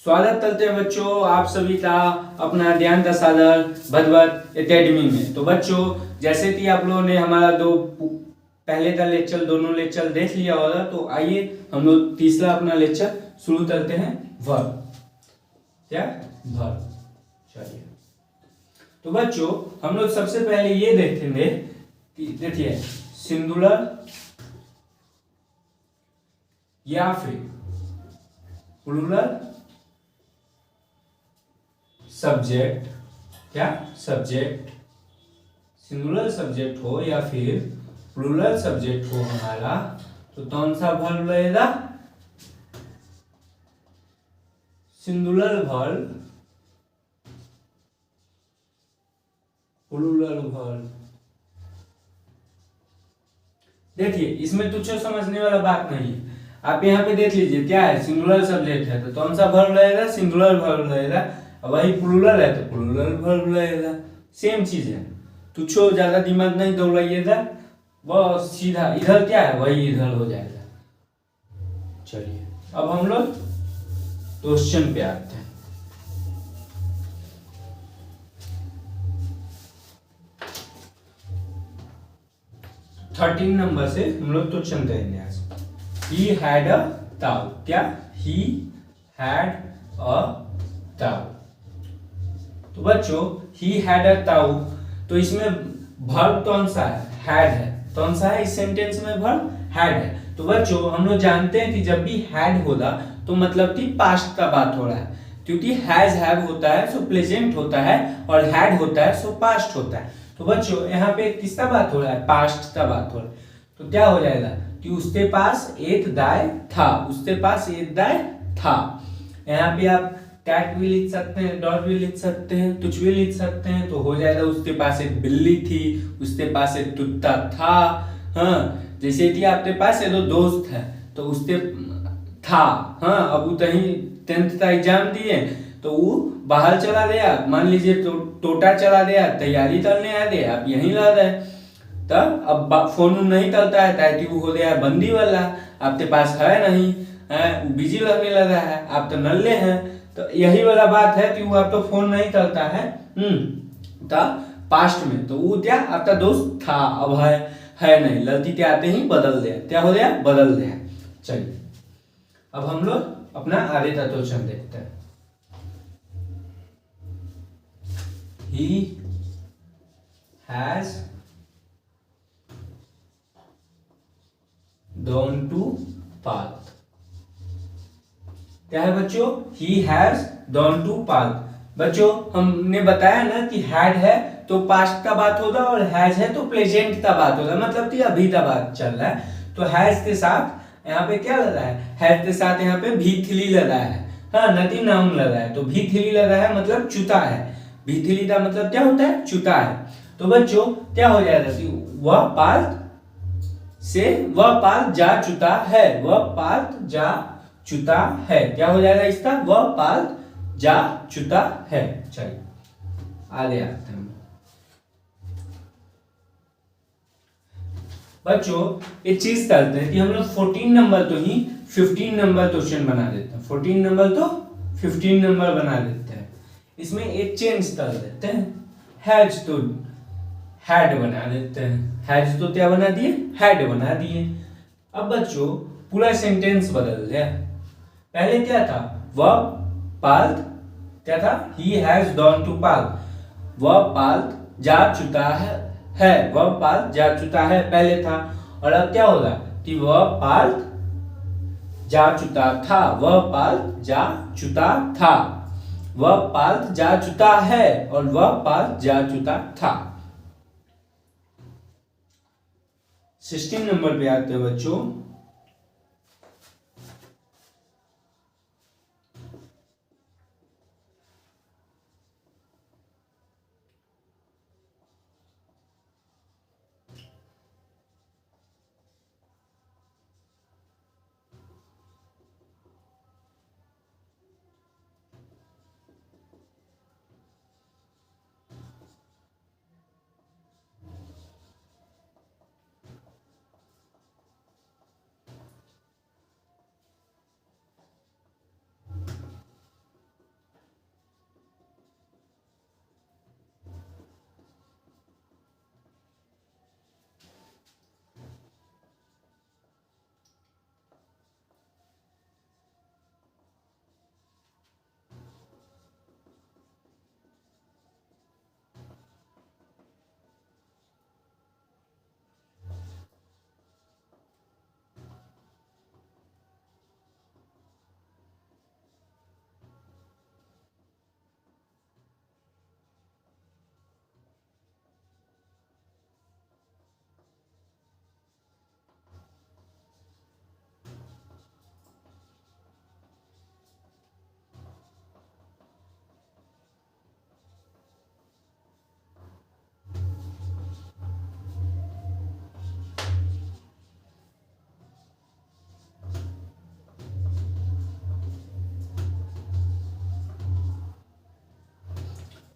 स्वागत करते हैं बच्चों आप सभी का अपना ज्ञान का सागर भगवत एकेडमी में। तो बच्चों जैसे कि आप लोगों ने हमारा पहले का लेक्चर दोनों लेक्चर देख लिया होगा, तो आइए हम लोग तीसरा अपना लेक्चर शुरू करते हैं। वर्ब क्या वर्ब। चलिए तो बच्चों हम लोग सबसे पहले ये देखेंगे कि देखिए सिंगुलर या फिर प्लूरल सब्जेक्ट, क्या सब्जेक्ट सिंगुलर सब्जेक्ट हो या फिर प्लूरल सब्जेक्ट हो हमारा, तो कौन सा वर्ब रहेगा? Singular verb, plural verb. देखिए इसमें कुछ समझने वाला बात नहीं है। आप यहाँ पे देख लीजिए क्या है, सिंगुलर सब्जेक्ट है तो कौन सा वर्ब रहेगा? सिंगुलर वर्ब रहेगा। वही प्लूरल है तो प्लूरल वर्ब रहेगा। सेम चीज है, तुच्छो ज्यादा दिमाग नहीं दौड़ाइएगा, वो सीधा इधर क्या है वही इधर हो जाएगा। चलिए अब हम लोग क्वेश्चन पे आते हैं। थर्टीन नंबर से हम लोग क्वेश्चन करेंगे आज। He had a cow, क्या he had a cow। तो बच्चों he had a cow, तो इसमें वर्ब कौन सा है? had है। कौन सा है इस सेंटेंस में? वर्ब had है। तो बच्चों हम लोग जानते हैं कि जब भी had होगा तो मतलब कि पास्ट का बात हो रहा है, क्योंकि हैज हैव होता है सो प्रेजेंट होता है और हैड होता है सो पास्ट होता है। तो बच्चों यहाँ पे किसका बात हो रहा है? पास्ट का बात हो रहा है। तो क्या हो जाएगा कि उसके पास एक गाय था, उसके पास एक गाय था। यहाँ पे आप कैट भी लिख सकते हैं, डॉग भी लिख सकते हैं, कुछ भी लिख सकते हैं, तो हो जाएगा उसके पास एक बिल्ली थी, उसके पास एक कुत्ता था। हाँ जैसे कि आपके पास एक दो दोस्त है तो उसके था। हाँ अब वो कहीं 10th का एग्जाम दिए तो वो बाहर चला गया, मान लीजिए तो टोटा चला गया, तैयारी करने आ गए, आप यहीं ला रहे, तब अब फोन नहीं करता है ताकि वो हो गया बंदी वाला, आपके पास है नहीं है, वो बिजी लगने लगा है, आप तो नल्ले हैं। तो यही वाला बात है कि वो आप तो फोन नहीं करता है तब पास्ट में, तो वो क्या आपका दोस्त था, अब है नहीं, लड़की के आते ही बदल गया, क्या हो गया? बदल गया। चलिए अब हम लोग अपना आगे का क्वेश्चन देखते हैं। He has gone to park, क्या है बच्चों? He has gone to park। बच्चों हमने बताया ना कि had है तो पास्ट का बात होगा और हैज है तो प्रेजेंट का बात होगा, मतलब कि अभी का बात चल रहा है। तो हैज के साथ यहाँ पे क्या लगा है? हैज के साथ यहाँ पे भी थ्री लगा है, हाँ नथिंग नाउन लगा है, तो भी थ्री लगा है मतलब चुता है। भी थ्री का मतलब क्या होता है? चुता है। तो बच्चों क्या हो जाएगा कि वह पार्क से वह पार्क जा चुका है, वह पार्क जा चुका है, क्या हो जाएगा इसका? वह पार्क जा चुका है। चलिए आगे आते हैं बच्चों। एक चीज करते हैं कि हम लोग 14 नंबर तो ही 15 नंबर क्वेश्चन बना देते हैं, 14 नंबर तो 15 नंबर बना देते हैं। इसमें एक चेंज कर देते हैं, हैज तो हैड बना देते हैं, हैज तो क्या बना दिए? हैड बना दिए। अब बच्चों पूरा सेंटेंस बदल गया। पहले क्या था? वह पार्क, क्या था? He has gone to park, वह पार्क जा चुका है, वह पार्क जा चुका है पहले था। और अब क्या होगा कि वह पार्क जा चुका था, वह पार्क जा चुका था, वह पार्क जा चुका है और वह पार्क जा चुका था। 16 नंबर पे आते हैं बच्चों।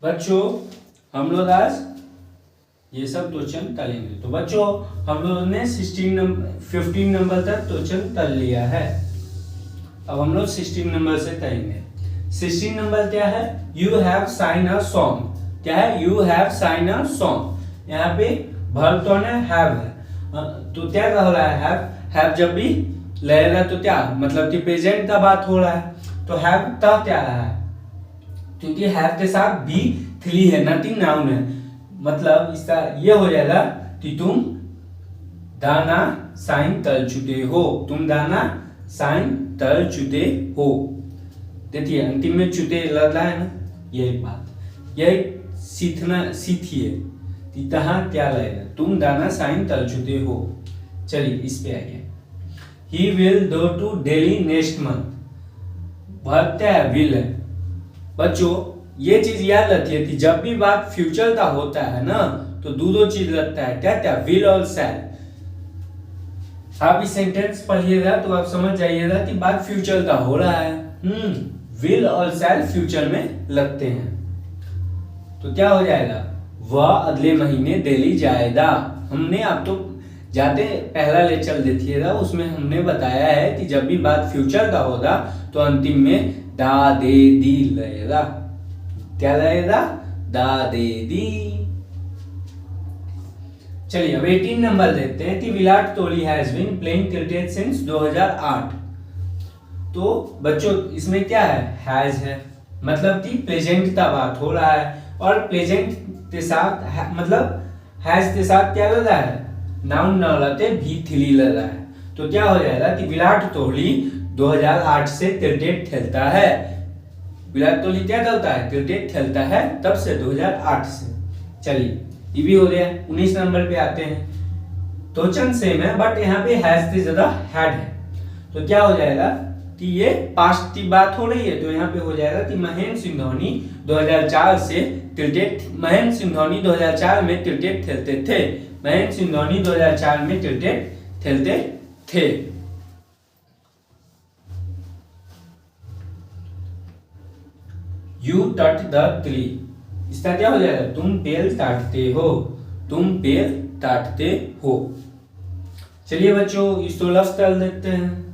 बच्चों हम लोग आज ये सब क्वेश्चन तलेंगे। तो बच्चों हम लोगों ने 15 नंबर तक क्वेश्चन तल लिया है। अब हम लोग 16 नंबर से तलेंगे। 16 नंबर क्या है? You have sign a song. क्या है? You have sign a song. यहाँ पे वर्ब तो है हैव है, तो क्या कह रहा है? हैव जब भी लगेगा तो क्या मतलब कि प्रेजेंट का बात हो रहा है। तो हैव तब क्या रहा है? क्योंकि हैव के साथ भी थ्री है, नथिंग नाउन है, मतलब इसका ये हो जाएगा कि तुम दाना साइन तल चुके हो। तुम दाना साइन तल चुके हो। देखिए अंतिम में चुते लग रहा है ना, ये एक बात, ये सीखिए कि कहाँ क्या लगेगा। तुम दाना साइन तल चुके हो। चलिए इस पे आइए। He will go to Delhi next month. Verb क्या है? विल है। बच्चों ये चीज याद रखिए कि जब भी बात फ्यूचर का होता है ना तो दो चीज लगता है। क्या क्या? विल और शैल। आप इस सेंटेंस पढ़िएगा तो आप समझ जाइएगा कि बात फ्यूचर का हो रहा है। विल और शैल फ्यूचर में लगते हैं। तो क्या हो जाएगा? वह अगले महीने दिल्ली जाएगा। हमने आप तो जाते पहला लेक्चर देखिएगा, उसमें हमने बताया है कि जब भी बात फ्यूचर का होगा तो अंतिम में दा दे दी लगेगा। क्या लगेगा? दा दे दी। चलिए अब 18 नंबर देखते हैं कि Virat Kohli has been playing cricket since 2008। तो बच्चों इसमें क्या है? हैज है, मतलब कि प्रेजेंट का बात हो रहा है, और प्रेजेंट के साथ मतलब हैज के साथ क्या लगा है? नाउन ना लाते भी थ्री लगा है। तो क्या हो जाएगा कि विराट कोहली 2008 से क्रिकेट खेलता है। विराट कोहली क्या खेलता है? क्रिकेट खेलता है तब से 2008 से। चलिए ये भी हो गया। 19 नंबर पे आते हैं। क्वेश्चन सेम है बट यहाँ पे हैज की जगह हैड है। तो क्या हो जाएगा कि ये पास्ट की बात हो रही है, तो यहाँ पे हो जाएगा कि महेंद्र सिंह धोनी 2004 से क्रिकेट, महेंद्र सिंह धोनी 2004 में क्रिकेट खेलते थे। महेंद्र सिंह धोनी 2004 में क्रिकेट खेलते थे। You touch the tree. इसका क्या हो जाएगा? तुम पेड़ काटते हो। तुम पेड़ काटते हो। चलिए बच्चों इस तो लफ्ज कर देते हैं।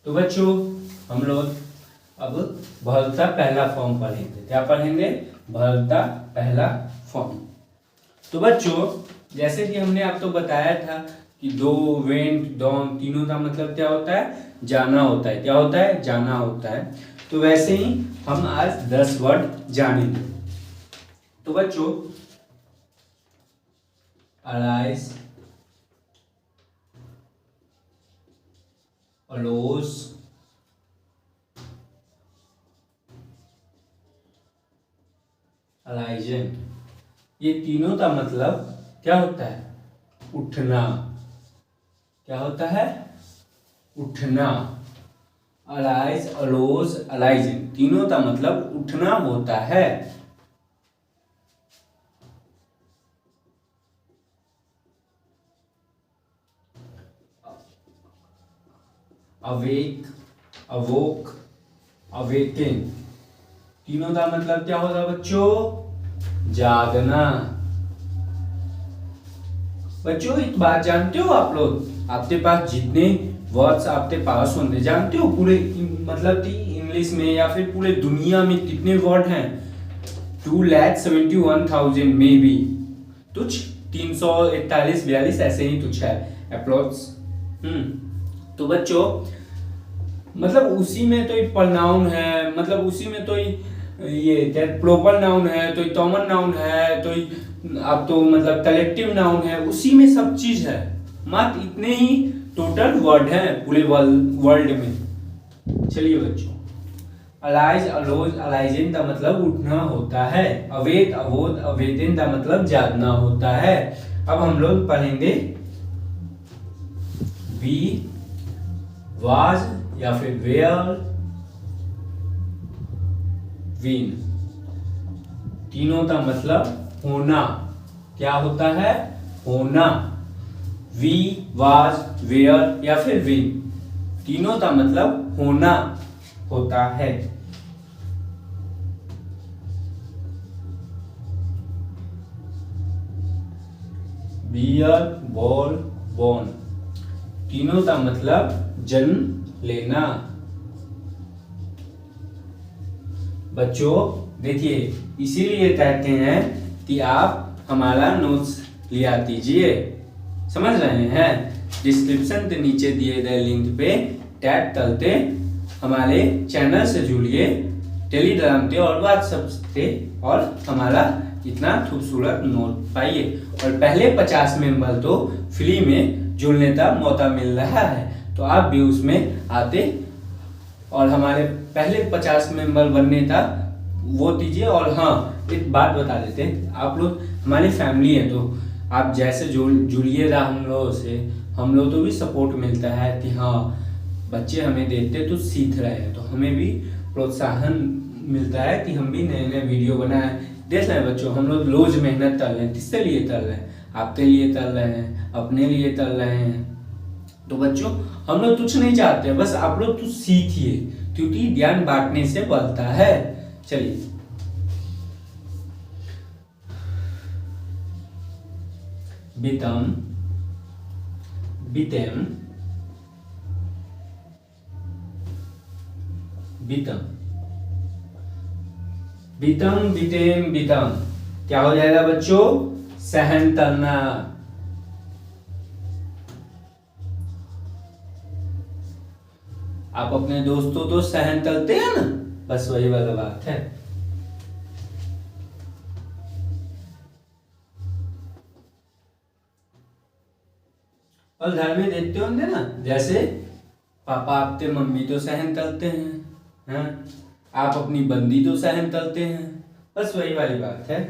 तो बच्चों हम लोग अब वर्ब का पहला फॉर्म पढ़ेंगे। क्या पढ़ेंगे? वर्ब का पहला फॉर्म। तो बच्चों जैसे कि हमने आपको बताया था कि दो, वेंट, डॉन तीनों का मतलब क्या होता है? जाना होता है। क्या होता है? जाना होता है। तो वैसे ही हम आज 10 वर्ड जानेंगे। तो बच्चों अराइज, अलोज, अलाइजन, ये तीनों का मतलब क्या होता है? उठना। क्या होता है? उठना। अलाइज, अलोज, अलाइजन तीनों का मतलब उठना होता है। अवेक, अवोक, अवेकन तीनों का मतलब क्या होगा बच्चों? जागना। बच्चों एक बात जानते हो आप लोग? आपके पास जितने वर्ड्स आपके पास होंगे, जानते हो पूरे मतलब कि इंग्लिश में या फिर पूरे दुनिया में कितने वर्ड हैं? 2,71,000 में भी कुछ 341-42 ऐसे ही कुछ है अप्रोक्स। तो बच्चों मतलब उसी में तो प्रोनाउन है, मतलब उसी में तो ये प्रोपर नाउन है, तो कॉमन नाउन है, तो अब तो मतलब कलेक्टिव नाउन है, उसी में सब चीज है। मात्र इतने ही टोटल वर्ड हैं पूरे वर्ल्ड में। चलिए बच्चों अलाइज, अलोज, अलाइजन का मतलब उठना होता है। अवेक, अवोद, अवेदन का मतलब जागना होता है। अब हम लोग पढ़ेंगे बी, वाज या फिर वेयर, विन तीनों का मतलब होना। क्या होता है? होना। वी, वाज, वेयर या फिर विन, तीनों का मतलब होना होता है। बियर, बॉल, बोर्न, तीनों का मतलब जन्म लेना। बच्चों देखिए, इसीलिए कहते हैं कि आप हमारा नोट्स लिया कीजिए, समझ रहे हैं। डिस्क्रिप्शन के नीचे दिए गए लिंक पे टैग करते हमारे चैनल से जुड़िए, टेलीग्राम पे और व्हाट्सएप पे, और हमारा इतना खूबसूरत नोट पाइए। और पहले 50 मेंबर तो फ्री में जुड़ने का मौका मिल रहा है, तो आप भी उसमें आते और हमारे पहले 50 मेंबर बनने का वो दीजिए। और हाँ, एक बात बता देते हैं, आप लोग हमारी फैमिली है, तो आप जैसे जुड़िएगा हम लोगों से, हम लोग तो भी सपोर्ट मिलता है कि हाँ बच्चे हमें देखते तो सीख रहे हैं, तो हमें भी प्रोत्साहन मिलता है कि हम भी नए नए वीडियो बनाए। देख रहे हैं बच्चों, हम लोग रोज मेहनत कर रहे हैं। किसके लिए कर रहे हैं? आपके लिए कर रहे हैं, अपने लिए कर रहे हैं। तो बच्चों, हम लोग कुछ नहीं चाहते, बस आप लोग कुछ सीखिए, क्योंकि ज्ञान बांटने से बढ़ता है। चलिए, बितम, बितेम, बितम, बितम, बितेम, बितम, क्या हो जाएगा बच्चों? सहन करना। आप अपने दोस्तों तो सहन करते हैं ना, बस वही वाला बात है। और घर में देखते होंगे ना, जैसे पापा आपके मम्मी तो सहन करते हैं, आप अपनी बंदी तो सहन करते हैं, बस वही वाली बात है।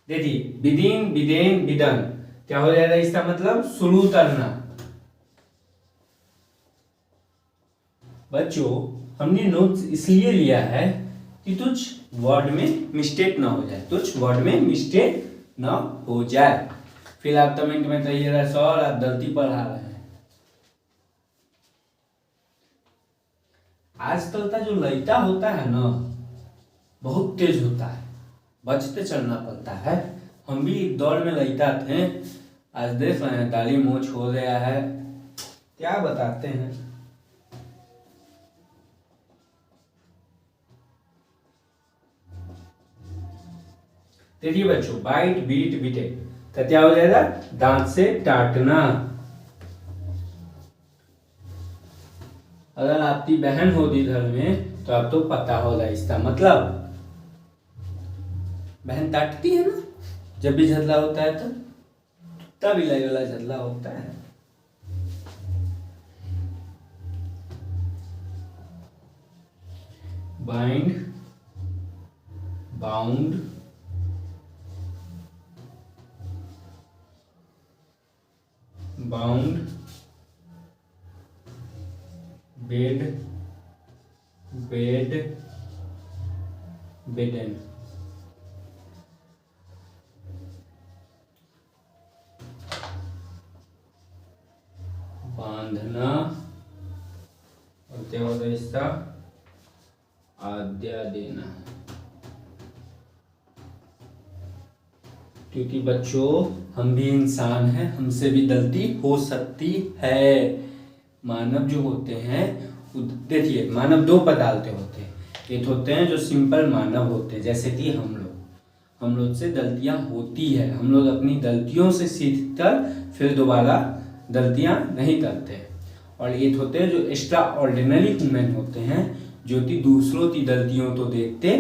देखिए, बिदिन, बिदेन, बिदन, क्या हो जाएगा? इसका मतलब शुरू करना। बच्चों, हमने नोट्स इसलिए लिया है कि कुछ वर्ड में मिस्टेक ना हो जाए, कुछ वर्ड में मिस्टेक ना हो जाए। फिर आप कमेंट में कहिएगा सर आप गलती पढ़ा रहे हैं। आजकल का जो लड़का होता है ना, बहुत तेज होता है, बचते चलना पड़ता है। हम भी दौड़ में लड़का थे, आज देख रहे हैं दाढ़ी मोछ हो गया है, क्या बताते हैं। देखिए बच्चों, बाइट, बीट, बीटे, तो क्या हो जाएगा? दांत से काटना। अगर आपकी बहन होती घर में तो आपको पता होगा इसका मतलब। बहन काटती है ना, जब भी झगड़ा होता है तो तब इलाई वाला झगड़ा होता है। Bind, bound, bound, bed, bed, Baden. बांधना, और क्या होता है इसका? आज्ञा देना। क्योंकि बच्चों, हम भी इंसान हैं, हमसे भी गलती हो सकती है। मानव जो होते हैं, देखिए मानव दो प्रकार के होते हैं। एक होते हैं जो सिंपल मानव होते हैं, जैसे कि हम लोग से गलतियां होती है, हम लोग अपनी गलतियों से सीखकर फिर दोबारा गलतियां नहीं करते। और एक होते हैं जो एक्स्ट्रा ऑर्डिनरी ह्यूमन होते हैं, जो कि दूसरों की गलतियों को देखते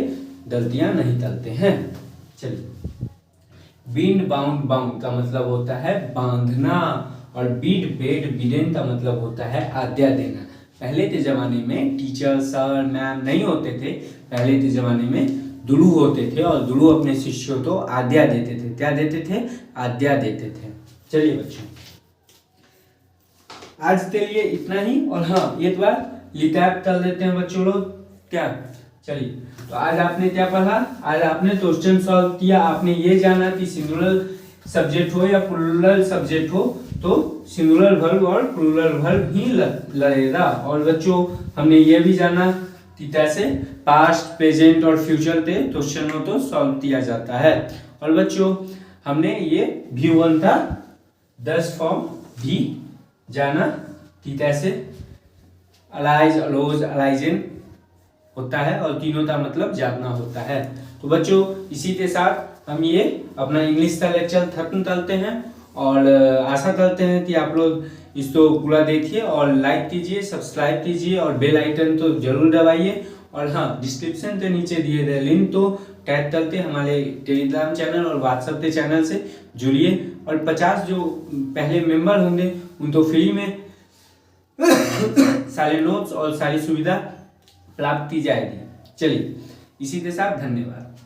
गलतियां नहीं करते हैं। चलिए, बीन, बाउंड, बाउंड का मतलब होता है बांधना, और बीड, बेड, बिडेन का मतलब होता है आज्ञा देना। पहले के जमाने में टीचर, सर, मैम नहीं होते थे। पहले के जमाने में गुरु होते थे, और गुरु अपने शिष्यों को आज्ञा देते थे। क्या देते थे? आज्ञा देते थे। चलिए बच्चों, आज के लिए इतना ही। और हाँ, एक बार रिकैप कर लेते हैं बच्चों लोग। क्या चलिए, तो आज आपने क्या पढ़ा? आज आपने क्वेश्चन सॉल्व किया। आपने ये जाना कि सिंगुलर सब्जेक्ट हो या प्लूरल सब्जेक्ट हो तो सिंगुलर वर्ब और प्लूरल वर्ब ही लगेगा। और बच्चों हमने ये भी जाना कि कैसे पास्ट, प्रेजेंट और फ्यूचर पे क्वेश्चन हो तो सॉल्व किया जाता है। और बच्चों हमने ये व्यू 1 था 10 फॉर्म भी जाना कि कैसे अलाइज, अलोज, अलाइजन होता है और तीनों का मतलब जानना होता है। तो बच्चों इसी के साथ हम ये अपना इंग्लिश का लेक्चर खत्म करते हैं और आशा करते हैं कि आप लोग इसको पूरा देखिए और लाइक कीजिए, सब्सक्राइब कीजिए और बेल आइकन तो जरूर दबाइए। और हाँ, डिस्क्रिप्शन के नीचे दिए गए लिंक तो टैग करके हमारे टेलीग्राम चैनल और व्हाट्सएप के चैनल से जुड़िए और 50 जो पहले मेंबर होंगे उनको फ्री में सारे नोट्स और सारी सुविधा प्राप्त की जाएगी। चलिए, इसी के साथ धन्यवाद।